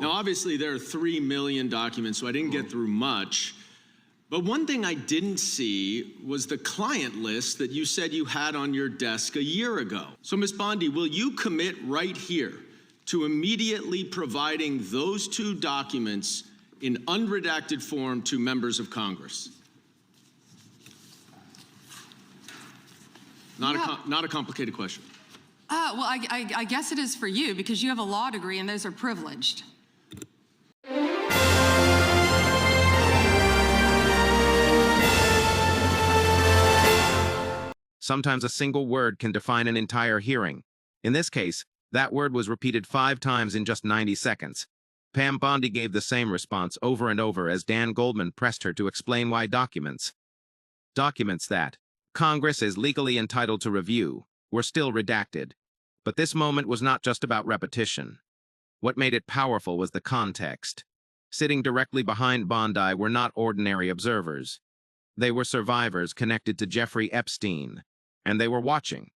Now, obviously, there are 3 million documents, so I didn't get through much. But one thing I didn't see was the client list that you said you had on your desk a year ago. So, Ms. Bondi, will you commit right here to immediately providing those 2 documents in unredacted form to members of Congress? Not a complicated question. Well, I guess it is for you because you have a law degree and those are privileged. Sometimes a single word can define an entire hearing. In this case, that word was repeated 5 times in just 90 seconds. Pam Bondi gave the same response over and over as Dan Goldman pressed her to explain why documents that Congress is legally entitled to review were still redacted. But this moment was not just about repetition. What made it powerful was the context. Sitting directly behind Bondi were not ordinary observers. They were survivors connected to Jeffrey Epstein, and they were watching,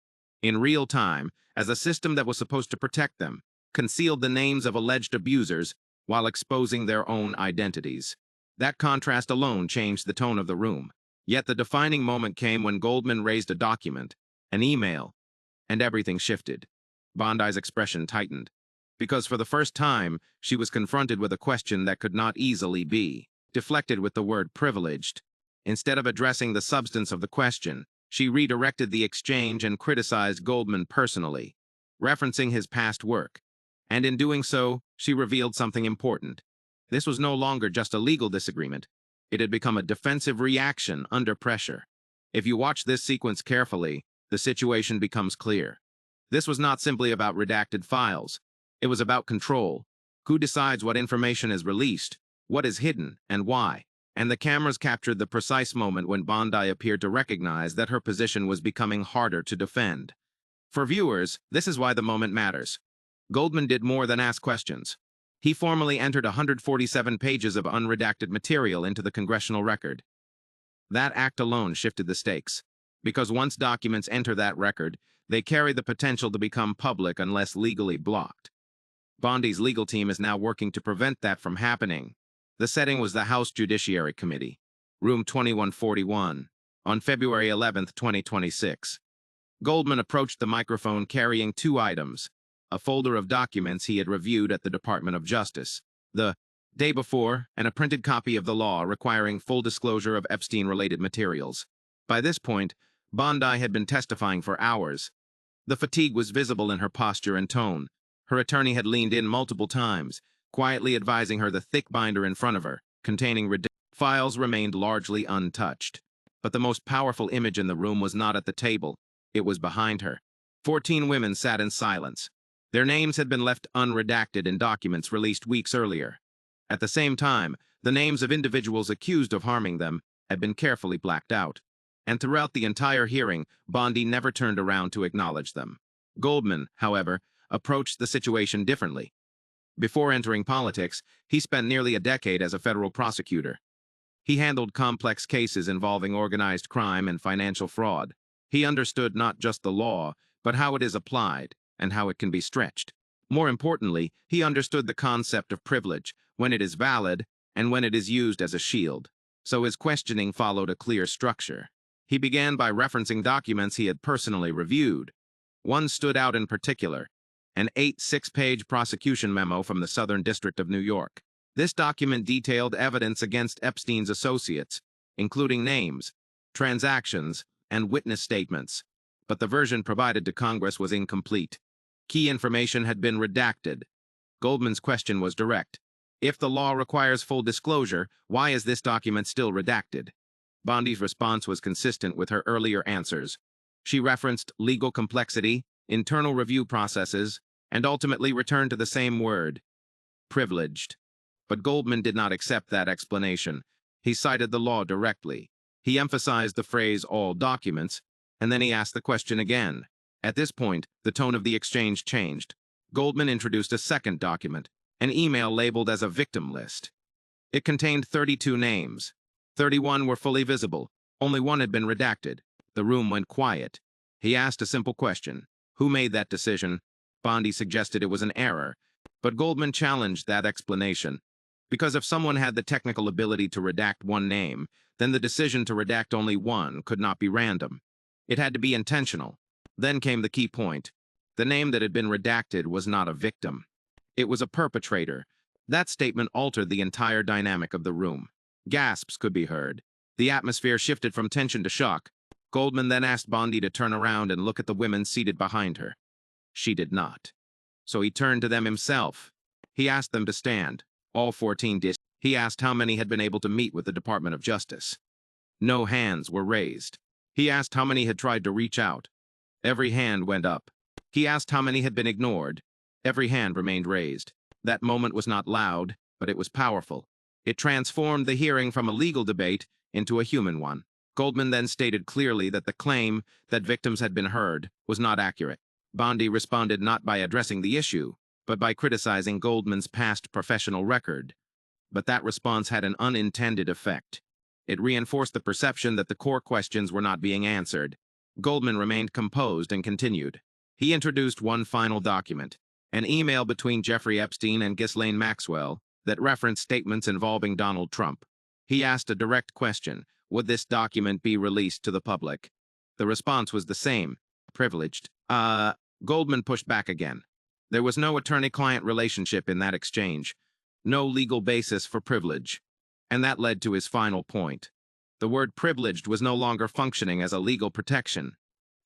in real time, as a system that was supposed to protect them concealed the names of alleged abusers while exposing their own identities. That contrast alone changed the tone of the room. Yet the defining moment came when Goldman raised a document, an email, and everything shifted. Bondi's expression tightened, because for the first time, she was confronted with a question that could not easily be deflected with the word privileged. Instead of addressing the substance of the question, she redirected the exchange and criticized Goldman personally, referencing his past work. And in doing so, she revealed something important. This was no longer just a legal disagreement. It had become a defensive reaction under pressure. If you watch this sequence carefully, the situation becomes clear. This was not simply about redacted files. It was about control. Who decides what information is released, what is hidden, and why? And the cameras captured the precise moment when Bondi appeared to recognize that her position was becoming harder to defend. For viewers, this is why the moment matters. Goldman did more than ask questions. He formally entered 147 pages of unredacted material into the congressional record. That act alone shifted the stakes, because once documents enter that record, they carry the potential to become public unless legally blocked. Bondi's legal team is now working to prevent that from happening. The setting was the House Judiciary Committee, room 2141, on February 11, 2026. Goldman approached the microphone carrying 2 items, a folder of documents he had reviewed at the Department of Justice, the day before, and a printed copy of the law requiring full disclosure of Epstein-related materials. By this point, Bondi had been testifying for hours. The fatigue was visible in her posture and tone. Her attorney had leaned in multiple times, quietly advising her the thick binder in front of her, containing redacted files, remained largely untouched. But the most powerful image in the room was not at the table. It was behind her. 14 women sat in silence. Their names had been left unredacted in documents released weeks earlier. At the same time, the names of individuals accused of harming them had been carefully blacked out. And throughout the entire hearing, Bondi never turned around to acknowledge them. Goldman, however, approached the situation differently. Before entering politics, he spent nearly a decade as a federal prosecutor. He handled complex cases involving organized crime and financial fraud. He understood not just the law, but how it is applied and how it can be stretched. More importantly, he understood the concept of privilege, when it is valid and when it is used as a shield. So his questioning followed a clear structure. He began by referencing documents he had personally reviewed. One stood out in particular, an 6-page prosecution memo from the Southern District of New York. This document detailed evidence against Epstein's associates, including names, transactions, and witness statements. But the version provided to Congress was incomplete. Key information had been redacted. Goldman's question was direct. If the law requires full disclosure, why is this document still redacted? Bondi's response was consistent with her earlier answers. She referenced legal complexity, internal review processes, and ultimately returned to the same word, privileged. But Goldman did not accept that explanation. He cited the law directly. He emphasized the phrase all documents, and then he asked the question again. At this point, the tone of the exchange changed. Goldman introduced a second document, an email labeled as a victim list. It contained 32 names. 31 were fully visible. Only 1 had been redacted. The room went quiet. He asked a simple question. Who made that decision? Bondi suggested it was an error. But Goldman challenged that explanation. Because if someone had the technical ability to redact one name, then the decision to redact only one could not be random. It had to be intentional. Then came the key point. The name that had been redacted was not a victim. It was a perpetrator. That statement altered the entire dynamic of the room. Gasps could be heard. The atmosphere shifted from tension to shock. Goldman then asked Bondi to turn around and look at the women seated behind her. She did not. So he turned to them himself. He asked them to stand. All 14 did. He asked how many had been able to meet with the Department of Justice. No hands were raised. He asked how many had tried to reach out. Every hand went up. He asked how many had been ignored. Every hand remained raised. That moment was not loud, but it was powerful. It transformed the hearing from a legal debate into a human one. Goldman then stated clearly that the claim that victims had been heard was not accurate. Bondi responded not by addressing the issue, but by criticizing Goldman's past professional record. But that response had an unintended effect. It reinforced the perception that the core questions were not being answered. Goldman remained composed and continued. He introduced one final document, an email between Jeffrey Epstein and Ghislaine Maxwell that referenced statements involving Donald Trump. He asked a direct question: would this document be released to the public? The response was the same: privileged. Goldman pushed back again. There was no attorney-client relationship in that exchange, no legal basis for privilege. And that led to his final point. The word privileged was no longer functioning as a legal protection.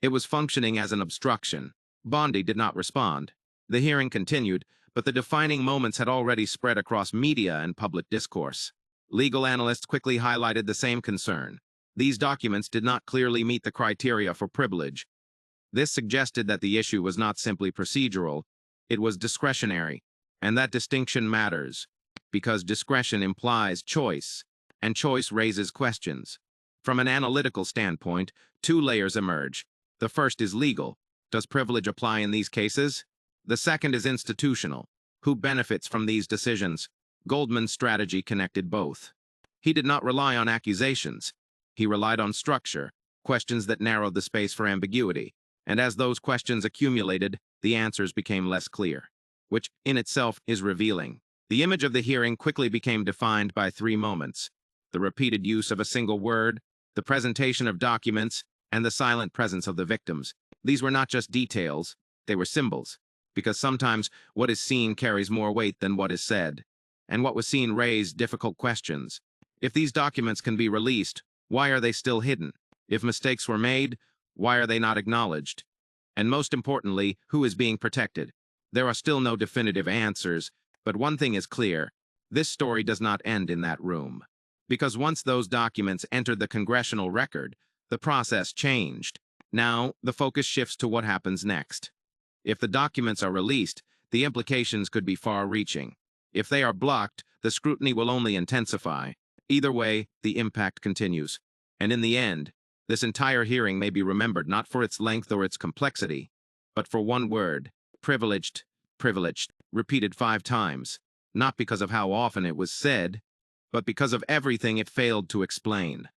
It was functioning as an obstruction. Bondi did not respond. The hearing continued, but the defining moments had already spread across media and public discourse. Legal analysts quickly highlighted the same concern. These documents did not clearly meet the criteria for privilege. This suggested that the issue was not simply procedural, it was discretionary. And that distinction matters, because discretion implies choice, and choice raises questions. From an analytical standpoint, two layers emerge. The first is legal. Does privilege apply in these cases? The second is institutional. Who benefits from these decisions? Goldman's strategy connected both. He did not rely on accusations. He relied on structure, questions that narrowed the space for ambiguity. And as those questions accumulated, the answers became less clear, which in itself is revealing. The image of the hearing quickly became defined by three moments: the repeated use of a single word, the presentation of documents, and the silent presence of the victims. These were not just details, they were symbols, because sometimes what is seen carries more weight than what is said. And what was seen raised difficult questions. If these documents can be released, why are they still hidden? If mistakes were made, why are they not acknowledged? And most importantly, who is being protected? There are still no definitive answers, but one thing is clear: this story does not end in that room. Because once those documents entered the congressional record, the process changed. Now, the focus shifts to what happens next. If the documents are released, the implications could be far-reaching. If they are blocked, the scrutiny will only intensify. Either way, the impact continues. And in the end, this entire hearing may be remembered not for its length or its complexity, but for one word: privileged, privileged, repeated 5 times, not because of how often it was said, but because of everything it failed to explain.